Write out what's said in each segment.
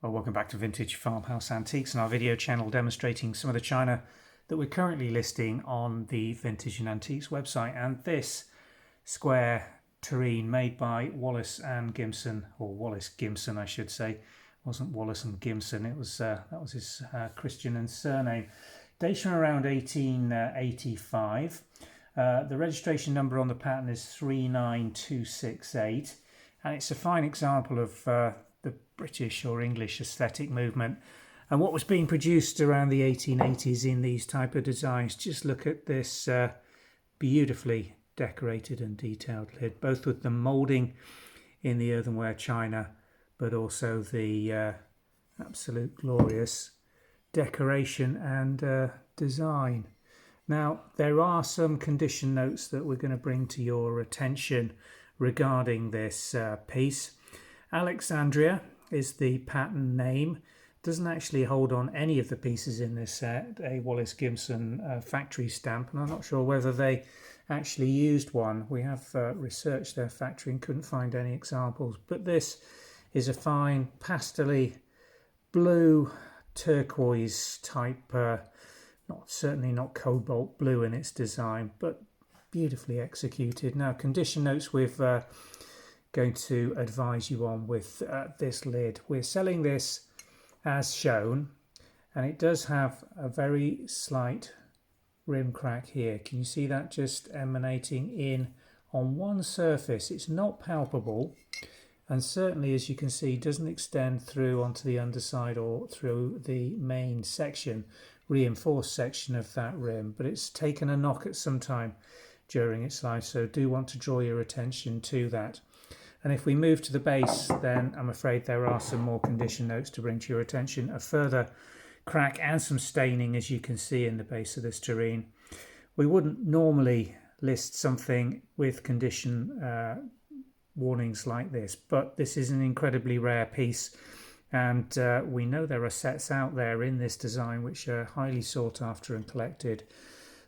Well, welcome back to Vintage Farmhouse Antiques and our video channel demonstrating some of the china that we're currently listing on the Vintage and Antiques website. And this square tureen made by Wallis and Gimson, or Wallis Gimson I should say, it wasn't Wallis and Gimson, it was that was his Christian and surname. Dates from around 1885. The registration number on the pattern is 39268, and it's a fine example of the British or English aesthetic movement and what was being produced around the 1880s in these type of designs. Just look at this beautifully decorated and detailed lid, both with the moulding in the earthenware china, but also the absolute glorious decoration and design. Now, there are some condition notes that we're going to bring to your attention regarding this piece. Alexandria is the pattern name. Doesn't actually hold on any of the pieces in this set, a Wallis Gimson factory stamp, and I'm not sure whether they actually used one. We have researched their factory and couldn't find any examples, but this is a fine pastel-y blue turquoise type, certainly not cobalt blue in its design, but beautifully executed. Now, condition notes we've going to advise you on with this lid. We're selling this as shown, and it does have a very slight rim crack here. Can you see that just emanating in on one surface? It's not palpable, and certainly, as you can see, doesn't extend through onto the underside or through the main section, reinforced section of that rim, but it's taken a knock at some time during its life, so do want to draw your attention to that. And if we move to the base, then I'm afraid there are some more condition notes to bring to your attention. A further crack and some staining, as you can see in the base of this tureen. We wouldn't normally list something with condition warnings like this, but this is an incredibly rare piece, and we know there are sets out there in this design which are highly sought after and collected,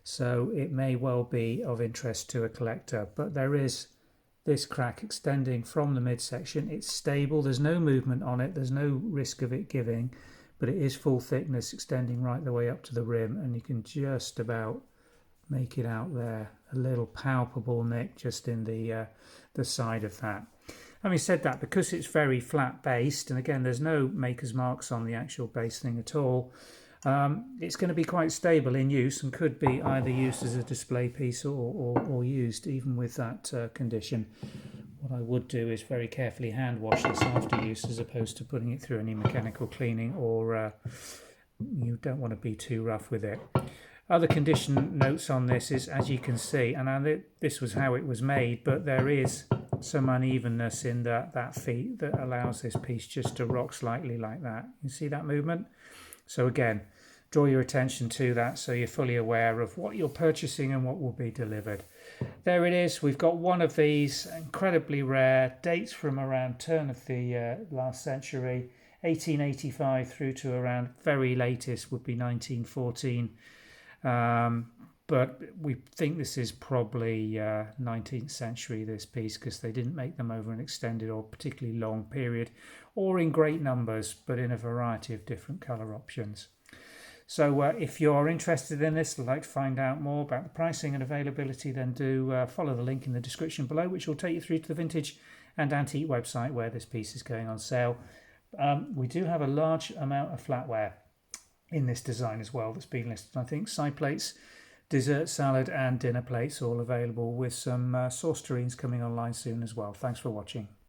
so it may well be of interest to a collector. But there is this crack extending from the midsection. It's stable, there's no movement on it, there's no risk of it giving, but it is full thickness extending right the way up to the rim, and you can just about make it out there. A little palpable nick just in the side of that. Having said that, because it's very flat based, and again there's no maker's marks on the actual base thing at all, it's going to be quite stable in use and could be either used as a display piece or used even with that condition. What I would do is very carefully hand wash this after use, as opposed to putting it through any mechanical cleaning, or you don't want to be too rough with it. Other condition notes on this is, as you can see, and this was how it was made, but there is some unevenness in that feet that allows this piece just to rock slightly like that. You see that movement? So again, draw your attention to that so you're fully aware of what you're purchasing and what will be delivered. There it is. We've got one of these, incredibly rare, dates from around turn of the last century, 1885 through to around very latest would be 1914. But we think this is probably 19th century, this piece, because they didn't make them over an extended or particularly long period, or in great numbers, but in a variety of different colour options. So if you're interested in this, would like to find out more about the pricing and availability, then do follow the link in the description below, which will take you through to the Vintage and Antique website where this piece is going on sale. We do have a large amount of flatware in this design as well that's been listed. I think side plates, dessert salad and dinner plates all available, with some sauce tureens coming online soon as well. Thanks for watching.